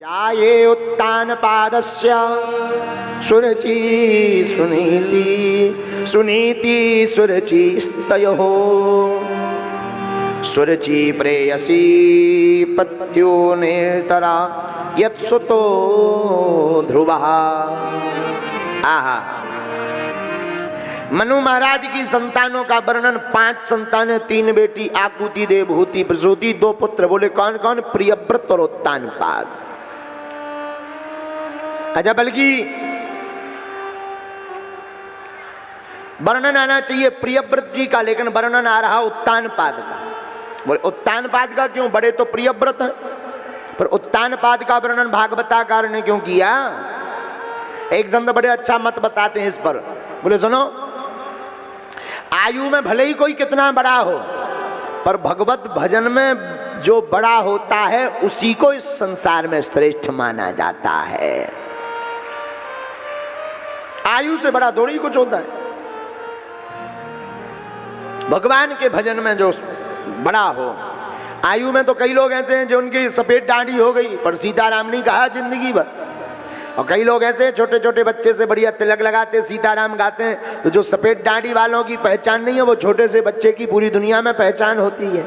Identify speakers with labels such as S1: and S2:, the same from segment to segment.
S1: जाये उत्तानपादस्य सुरचि सुनीति सुनीति सुरचि स्तयोः सुरचि प्रेयसी पत्यो नेतरा यत्सुतो ध्रुवः। आहा, मनु महाराज की संतानों का वर्णन। 5 संतानें, 3 बेटी, आकुति, देवहूति, प्रसूति, 2 पुत्र। बोले कौन कौन? प्रियव्रत और उत्तानपाद। अच्छा, बल्कि वर्णन आना चाहिए प्रियव्रत जी का, लेकिन वर्णन आ रहा उत्तानपाद का। बोले उत्तानपाद का क्यों? बड़े तो प्रियव्रत है, पर उत्तानपाद का वर्णन भागवताकार ने क्यों किया? एक संत बड़े अच्छा मत बताते हैं इस पर। बोले सुनो, आयु में भले ही कोई कितना बड़ा हो, पर भगवत भजन में जो बड़ा होता है उसी को इस संसार में श्रेष्ठ माना जाता है। आयु से बड़ा थोड़ी कुछ होता है। भगवान के भजन में जो बड़ा हो। आयु में तो कई लोग ऐसे हैं जो उनकी सफेद दाढ़ी हो गई पर सीताराम नहीं कहा जिंदगी भर, और कई लोग ऐसे छोटे छोटे बच्चे से बढ़िया तिलक लगाते सीताराम गाते हैं। तो जो सफेद दाढ़ी वालों की पहचान नहीं है, वो छोटे से बच्चे की पूरी दुनिया में पहचान होती है।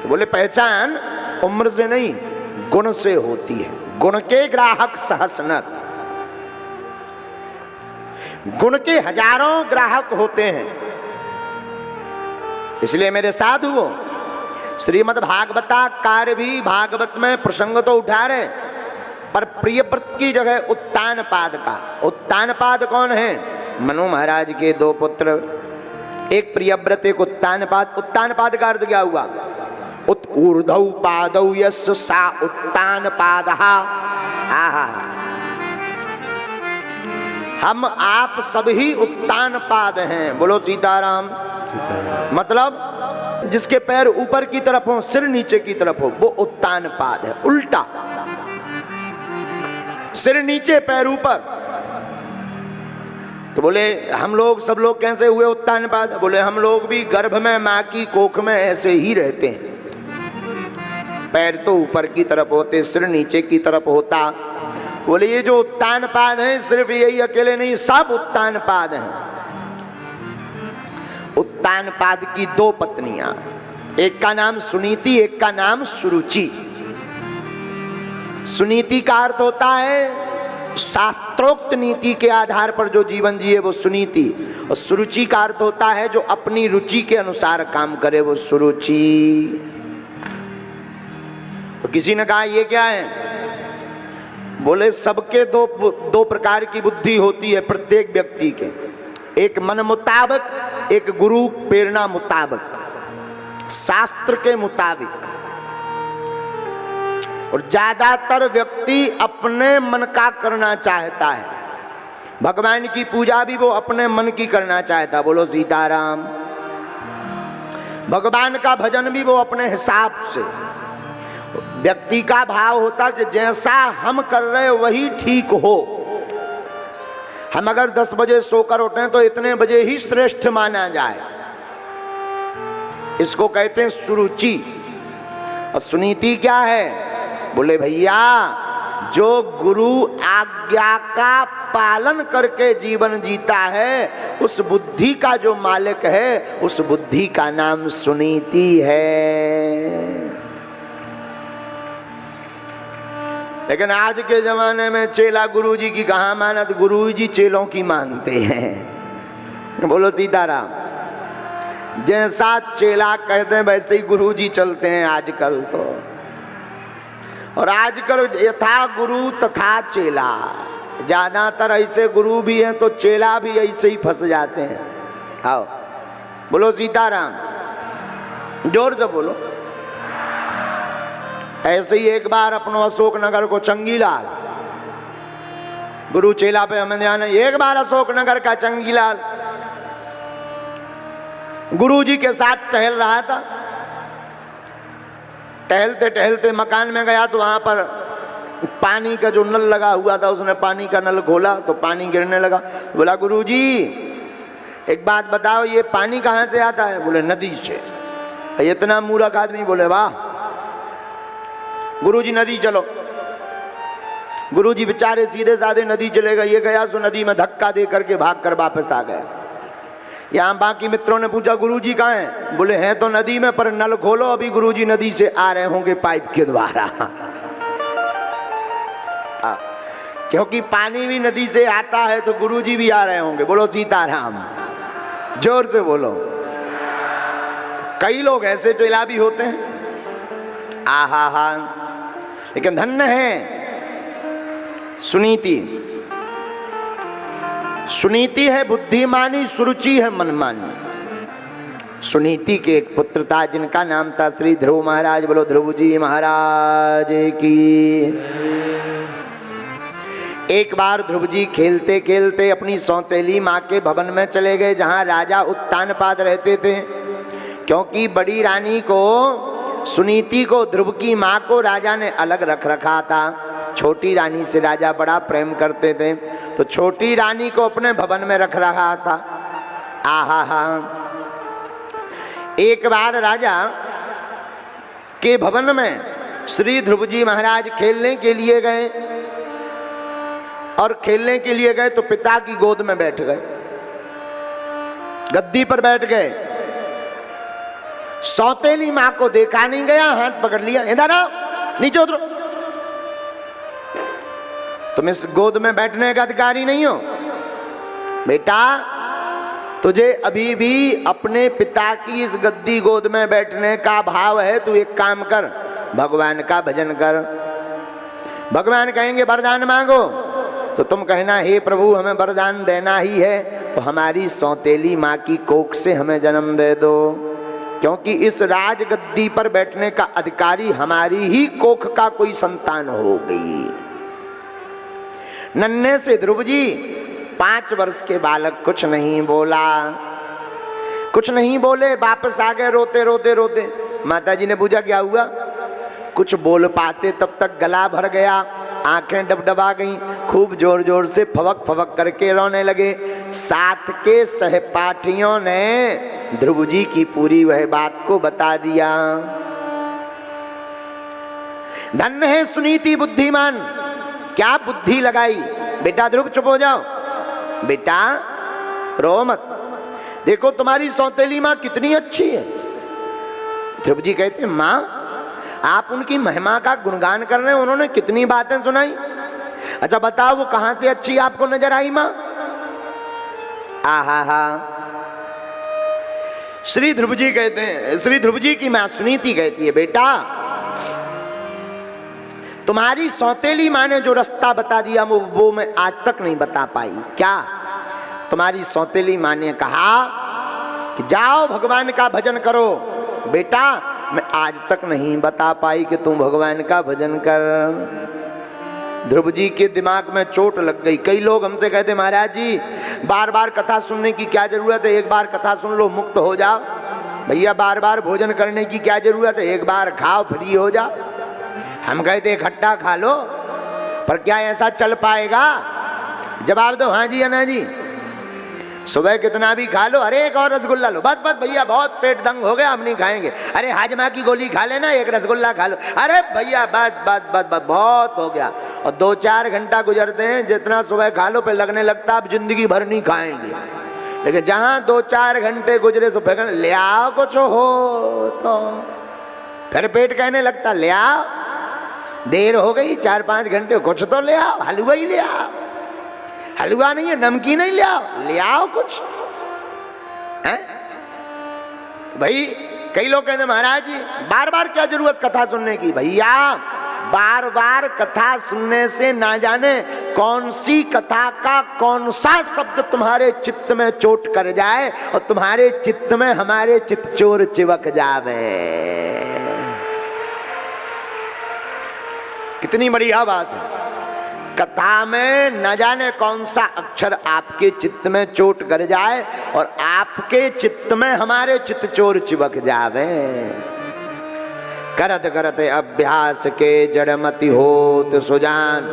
S1: तो बोले पहचान उम्र से नहीं, गुण से होती है। गुण के ग्राहक सहस्नत। गुण के हजारों ग्राहक होते हैं। इसलिए मेरे साधुओं, श्रीमद् भागवताकार भी भागवत में प्रसंग तो उठा रहे, पर प्रियव्रत की जगह उत्तानपाद का। उत्तानपाद कौन है? मनु महाराज के 2 पुत्र, एक प्रियव्रत एक उत्तानपाद। उत्तानपाद का अर्थ क्या हुआ? उत ऊर्ध्व पादौ यस्य सा उत्तानपादः। आहा, हम आप सभी उत्तानपाद हैं। बोलो सीताराम। मतलब जिसके पैर ऊपर की तरफ हो, सिर नीचे की तरफ हो, वो उत्तानपाद है। उल्टा, सिर नीचे पैर ऊपर। तो बोले हम लोग सब लोग कैसे हुए उत्तानपाद? बोले हम लोग भी गर्भ में माँ की कोख में ऐसे ही रहते हैं। पैर तो ऊपर की तरफ होते, सिर नीचे की तरफ होता। बोले ये जो उत्तानपाद है, सिर्फ यही अकेले नहीं, सब उत्तानपाद हैं। उत्तानपाद की 2 पत्नियां, एक का नाम सुनीति, एक का नाम सुरुचि। सुनीति का अर्थ होता है शास्त्रोक्त नीति के आधार पर जो जीवन जिए वो सुनीति, और सुरुचि का अर्थ होता है जो अपनी रुचि के अनुसार काम करे वो सुरुचि। तो किसी ने कहा ये क्या है? बोले सबके दो प्रकार की बुद्धि होती है प्रत्येक व्यक्ति के, एक मन मुताबिक, एक गुरु प्रेरणा मुताबिक, शास्त्र के मुताबिक। और ज्यादातर व्यक्ति अपने मन का करना चाहता है। भगवान की पूजा भी वो अपने मन की करना चाहता। बोलो सीताराम। भगवान का भजन भी वो अपने हिसाब से। व्यक्ति का भाव होता कि जैसा हम कर रहे वही ठीक हो। हम अगर 10 बजे सोकर उठें तो इतने बजे ही श्रेष्ठ माना जाए। इसको कहते हैं सुरुचि। और सुनीति क्या है? बोले भैया जो गुरु आज्ञा का पालन करके जीवन जीता है, उस बुद्धि का जो मालिक है, उस बुद्धि का नाम सुनीति है। लेकिन आज के जमाने में चेला गुरुजी की कहाँ मानत, गुरुजी चेलों की मानते हैं। बोलो सीताराम। जैसा चेला कहते हैं वैसे ही गुरुजी चलते हैं आजकल तो। और आजकल यथा गुरु तथा चेला, ज्यादातर ऐसे गुरु भी हैं तो चेला भी ऐसे ही फंस जाते हैं। आओ बोलो सीताराम, जोर से बोलो। ऐसे ही एक बार अपनो अशोकनगर को चंगीलाल, गुरु चेला पे हमें ध्यान है। एक बार अशोकनगर का चंगीलाल गुरुजी के साथ टहल रहा था। टहलते टहलते मकान में गया तो वहां पर पानी का जो नल लगा हुआ था, उसने पानी का नल खोला तो पानी गिरने लगा। बोला गुरुजी एक बात बताओ, ये पानी कहाँ से आता है? बोले नदी से। इतना मूर्ख आदमी। बोले वाह, गुरुजी नदी चलो। गुरुजी बेचारे सीधे साधे नदी चले गए। ये गया सो नदी में धक्का दे करके भाग कर वापस आ गए। यहाँ बाकी मित्रों ने पूछा गुरुजी कहाँ हैं? बोले हैं तो नदी में, पर नल खोलो, अभी गुरुजी नदी से आ रहे होंगे पाइप के द्वारा। क्योंकि पानी भी नदी से आता है तो गुरुजी भी आ रहे होंगे। बोलो सीताराम, जोर से बोलो। कई लोग ऐसे चेला भी होते हैं, आहा हा। लेकिन धन्य है सुनीति। सुनीति है बुद्धिमानी, सुरुचि है मनमानी। सुनीति के एक पुत्र था जिनका नाम था श्री ध्रुव महाराज। बोलो ध्रुव जी महाराज की। एक बार ध्रुव जी खेलते खेलते अपनी सौतेली माँ के भवन में चले गए, जहाँ राजा उत्तानपाद रहते थे। क्योंकि बड़ी रानी को, सुनीति को, ध्रुव की माँ को राजा ने अलग रख रखा था। छोटी रानी से राजा बड़ा प्रेम करते थे, तो छोटी रानी को अपने भवन में रख रहा था। आहा हा। एक बार राजा के भवन में श्री ध्रुव जी महाराज खेलने के लिए गए, और खेलने के लिए गए तो पिता की गोद में बैठ गए, गद्दी पर बैठ गए। सौतेली मां को देखा नहीं गया, हाथ पकड़ लिया, इधर आओ, नीचे उतरो, तुम इस गोद में बैठने का अधिकारी नहीं हो बेटा। तुझे अभी भी अपने पिता की इस गद्दी गोद में बैठने का भाव है, तू एक काम कर, भगवान का भजन कर। भगवान कहेंगे वरदान मांगो, तो तुम कहना हे प्रभु हमें वरदान देना ही है तो हमारी सौतेली माँ की कोख से हमें जन्म दे दो, क्योंकि इस राजगद्दी पर बैठने का अधिकारी हमारी ही कोख का कोई संतान हो गई। नन्हे से ध्रुव जी 5 वर्ष के बालक कुछ नहीं बोला, कुछ नहीं बोले, वापस आ गए रोते रोते रोते। माता जी ने पूछा क्या हुआ? कुछ बोल पाते तब तक गला भर गया, आंखें डबडबा गईं, खूब जोर जोर से फवक फवक करके रोने लगे। साथ के सहपाठियों ने ध्रुव जी की पूरी वह बात को बता दिया। धन्य है सुनीति बुद्धिमान, क्या बुद्धि लगाई। बेटा ध्रुव चुप हो जाओ, बेटा रो मत, देखो तुम्हारी सौतेली माँ कितनी अच्छी है। ध्रुव जी कहते माँ आप उनकी महिमा का गुणगान कर रहे हैं, उन्होंने कितनी बातें सुनाई। अच्छा बताओ वो कहां से अच्छी आपको नजर आई माँ? आहा हा। श्री ध्रुव जी कहते हैं, श्री ध्रुव जी की माँ सुनीति कहती है बेटा तुम्हारी सौतेली माँ ने जो रास्ता बता दिया वो मैं आज तक नहीं बता पाई। क्या? तुम्हारी सौतेली माँ ने कहा कि जाओ भगवान का भजन करो। बेटा मैं आज तक नहीं बता पाई कि तुम भगवान का भजन कर। ध्रुव जी के दिमाग में चोट लग गई। कई लोग हमसे कहते महाराज जी बार बार कथा सुनने की क्या जरूरत है, एक बार कथा सुन लो मुक्त हो जाओ। भैया बार बार भोजन करने की क्या जरूरत है, एक बार खाओ फ्री हो जाओ। हम कहते इकट्ठा खा लो, पर क्या ऐसा चल पाएगा? जवाब दो हाँ जी या ना जी। सुबह कितना भी खा लो, अरे एक और रसगुल्ला लो, बस बस भैया बहुत पेट दंग हो गया हम नहीं खाएंगे। अरे हाजमा की गोली खा लेना, एक रसगुल्ला खा लो, अरे भैया बस बस बस बस बहुत हो गया। और 2-4 घंटा गुजरते हैं, जितना सुबह खा लो फिर लगने लगता अब जिंदगी भर नहीं खाएंगे। लेकिन जहाँ 2-4 घंटे गुजरे तो फिर ले आओ कुछ हो तो फिर पेट कहने लगता ले आओ, देर हो गई 4-5 घंटे, कुछ तो ले आओ, हलवा ही ले आओ, हलवा नहीं है नमकीन नहीं ले आओ कुछ है? भाई कई लोग कहते महाराज जी बार बार क्या जरूरत कथा सुनने की। भैया बार बार कथा सुनने से ना जाने कौन सी कथा का कौन सा शब्द तुम्हारे चित्त में चोट कर जाए और तुम्हारे चित्त में हमारे चित्त चोर चिवक जावे। कितनी बढ़िया बात है। कथा में न जाने कौन सा अक्षर आपके चित्त में चोट कर जाए और आपके चित्त में हमारे चित्त चोर चिपक जावे। करत करत अभ्यास के जड़मति होत सुजान,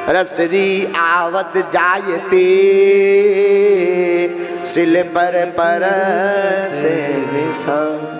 S1: रसरी आवत जायते सिल पर निशान।